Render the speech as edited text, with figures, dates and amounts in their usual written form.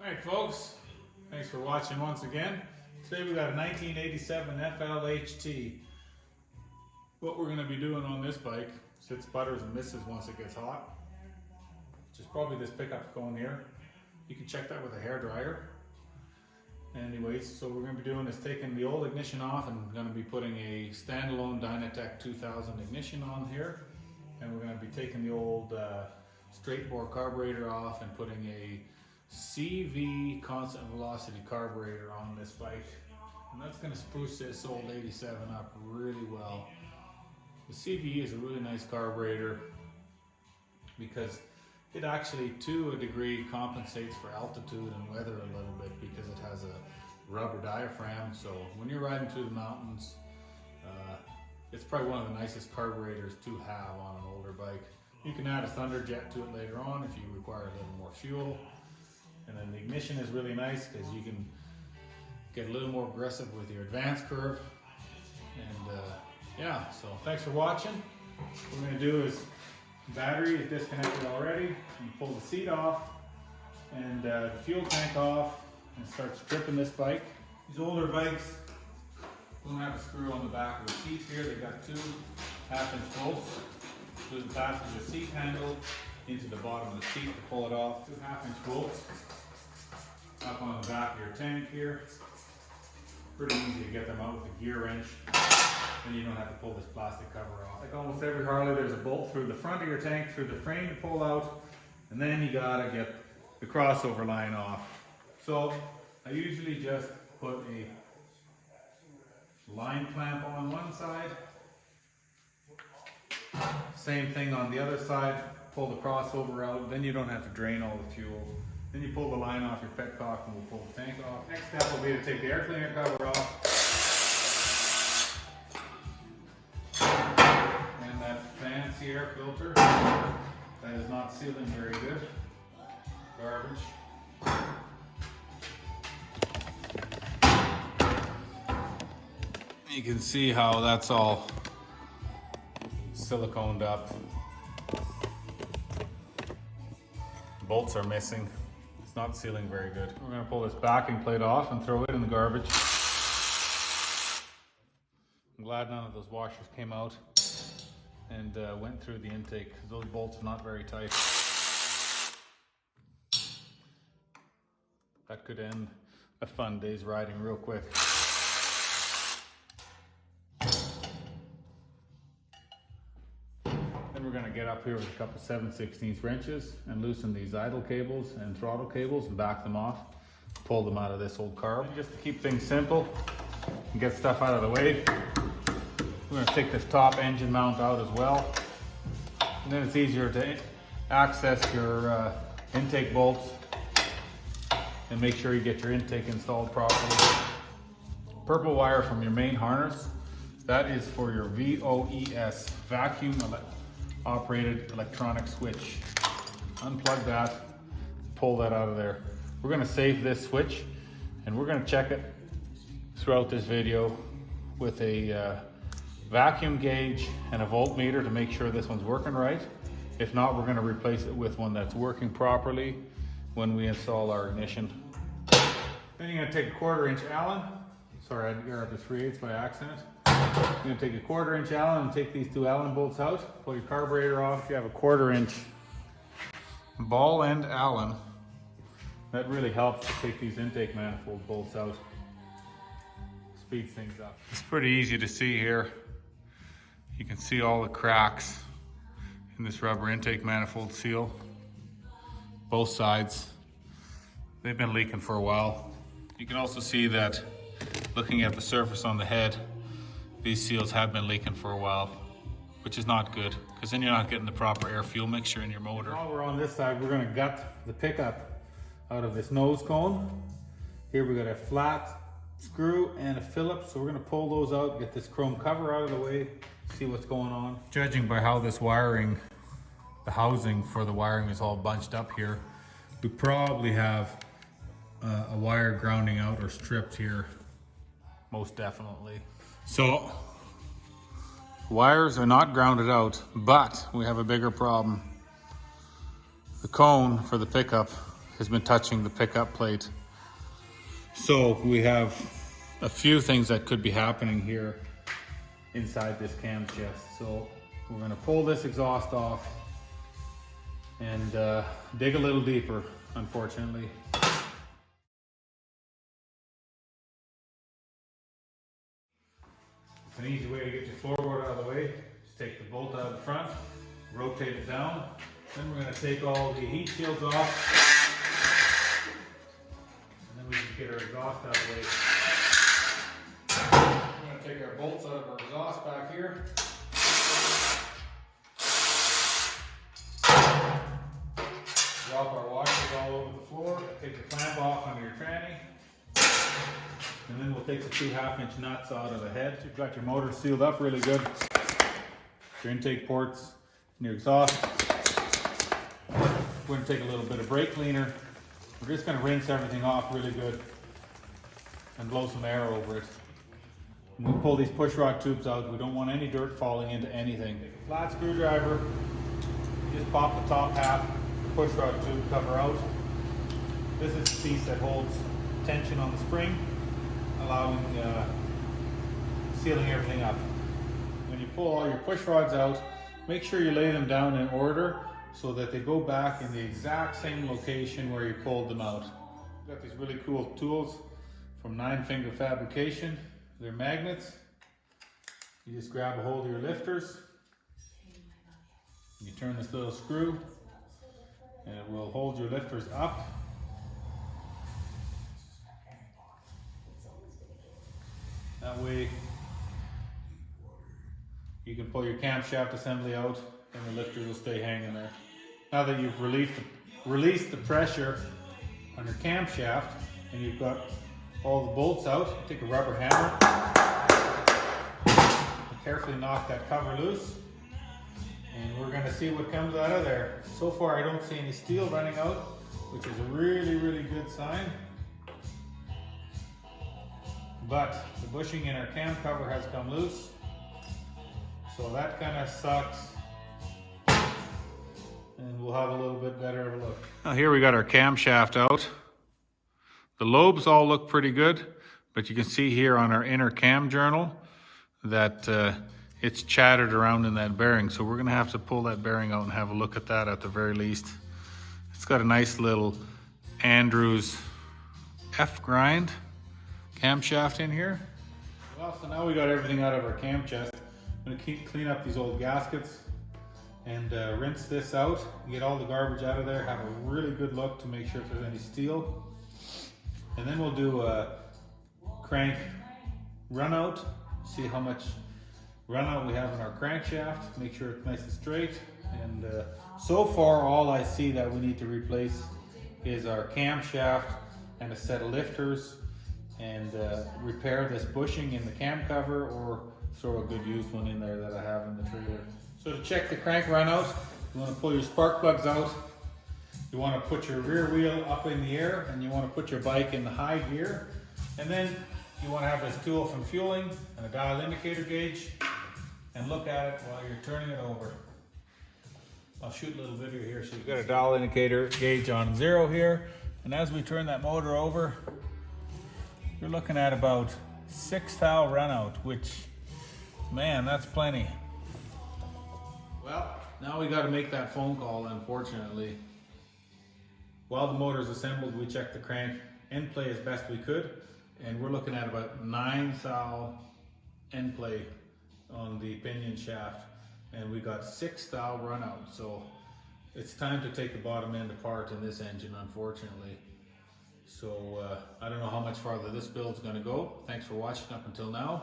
Alright folks, thanks for watching once again. Today we got a 1987 flht. What we're going to be doing on this bike, it sputters and misses once it gets hot, which is probably this pickup cone here. You can check that with a hairdryer. Anyways, so what we're going to be doing is taking the old ignition off and going to be putting a standalone Dynatec 2000 ignition on here. And we're going to be taking the old straight bore carburetor off and putting a CV constant velocity carburetor on this bike, and that's going to spruce this old 87 up really well. The CV is a really nice carburetor because it actually to a degree compensates for altitude and weather a little bit because it has a rubber diaphragm, so when you're riding through the mountains it's probably one of the nicest carburetors to have on an older bike. You can add a Thunderjet to it later on if you require a little more fuel. And then the ignition is really nice because you can get a little more aggressive with your advance curve. And yeah, so thanks for watching. What we're going to do is, the battery is disconnected already. You pull the seat off and the fuel tank off and start stripping this bike. These older bikes don't have a screw on the back of the seat here. They've got two 1/2-inch bolts through the passenger seat handle into the bottom of the seat to pull it off. Two 1/2-inch bolts up on the back of your tank here. Pretty easy to get them out with a gear wrench. Then you don't have to pull this plastic cover off. Like almost every Harley, there's a bolt through the front of your tank, through the frame to pull out, and then you gotta get the crossover line off. So I usually just put a line clamp on one side. Same thing on the other side. Pull the crossover out, then you don't have to drain all the fuel. Then you pull the line off your petcock and we'll pull the tank off. Next step will be to take the air cleaner cover off. And that fancy air filter that is not sealing very good. Garbage. You can see how that's all siliconed up. Bolts are missing. It's not sealing very good. We're going to pull this backing plate off and throw it in the garbage. I'm glad none of those washers came out and went through the intake because those bolts are not very tight. That could end a fun day's riding real quick. We're going to get up here with a couple 7/16 wrenches and loosen these idle cables and throttle cables and back them off, pull them out of this old carb. And just to keep things simple and get stuff out of the way, we're going to take this top engine mount out as well, and then it's easier to access your intake bolts and make sure you get your intake installed properly. Purple wire from your main harness, that is for your VOES, vacuum operated electronic switch. Unplug that, pull that out of there. We're going to save this switch and we're going to check it throughout this video with a vacuum gauge and a voltmeter to make sure this one's working right. If not, we're going to replace it with one that's working properly when we install our ignition. Then you're going to take a 1/4-inch Allen. Sorry, I grabbed a 3/8 by accident. You're going to take a 1/4-inch Allen and take these two Allen bolts out. Pull your carburetor off. If you have a 1/4-inch ball end Allen, that really helps to take these intake manifold bolts out. Speeds things up. It's pretty easy to see here. You can see all the cracks in this rubber intake manifold seal. Both sides. They've been leaking for a while. You can also see that looking at the surface on the head, these seals have been leaking for a while, which is not good because then you're not getting the proper air fuel mixture in your motor. While we're on this side, we're going to gut the pickup out of this nose cone. Here we got a flat screw and a Phillips, so we're going to pull those out, get this chrome cover out of the way, see what's going on. Judging by how this wiring, the housing for the wiring is all bunched up here, we probably have a wire grounding out or stripped here, most definitely. So wires are not grounded out, but we have a bigger problem. The cone for the pickup has been touching the pickup plate. So we have a few things that could be happening here inside this cam chest. So we're going to pull this exhaust off and dig a little deeper, unfortunately. It's an easy way to get your floorboard out of the way. Just take the bolt out of the front, rotate it down. Then we're going to take all the heat shields off. And then we can get our exhaust out of the way. We're going to take our bolts out of our exhaust back here. Drop our washers all over the floor. Take the clamp off on your tranny. And then we'll take the 2 1/2-inch nuts out of the head. You've got your motor sealed up really good. Your intake ports and your exhaust. We're going to take a little bit of brake cleaner. We're just going to rinse everything off really good and blow some air over it. When we pull these push rod tubes out, we don't want any dirt falling into anything. Take a flat screwdriver, just pop the top half, the push rod tube cover out. This is the piece that holds tension on the spring, allowing sealing everything up. When you pull all your push rods out, make sure you lay them down in order so that they go back in the exact same location where you pulled them out. We've got these really cool tools from 9 Finger Fabrication. They're magnets. You just grab a hold of your lifters. You turn this little screw and it will hold your lifters up. That way you can pull your camshaft assembly out and the lifters will stay hanging there. Now that you've released the pressure on your camshaft and you've got all the bolts out, take a rubber hammer and carefully knock that cover loose, and we're going to see what comes out of there. So far I don't see any steel running out, which is a really, really good sign. But the bushing in our cam cover has come loose, so that kind of sucks. And we'll have a little bit better of a look. Now here we got our camshaft out. The lobes all look pretty good, but you can see here on our inner cam journal that it's chattered around in that bearing. So we're gonna have to pull that bearing out and have a look at that at the very least. It's got a nice little Andrews F grind camshaft in here. Well, so now we got everything out of our cam chest. I'm gonna clean up these old gaskets and rinse this out, get all the garbage out of there, have a really good look to make sure if there's any steel. And then we'll do a crank runout, see how much runout we have in our crankshaft, make sure it's nice and straight. And so far all I see that we need to replace is our camshaft and a set of lifters, and repair this bushing in the cam cover or throw a good used one in there that I have in the trailer. So to check the crank runout, you want to pull your spark plugs out. You want to put your rear wheel up in the air and you want to put your bike in the high gear. And then you want to have this tool from fueling and a dial indicator gauge and look at it while you're turning it over. I'll shoot a little video here. So you've got a dial indicator gauge on 0 here. And as we turn that motor over, you're looking at about 6 thou runout, which, man, that's plenty. Well, now we got to make that phone call, unfortunately. While the motor is assembled, we checked the crank end play as best we could, and we're looking at about 9 thou end play on the pinion shaft, and we got 6 thou runout. So it's time to take the bottom end apart in this engine, unfortunately. So I don't know how much farther this build's going to go. Thanks for watching up until now.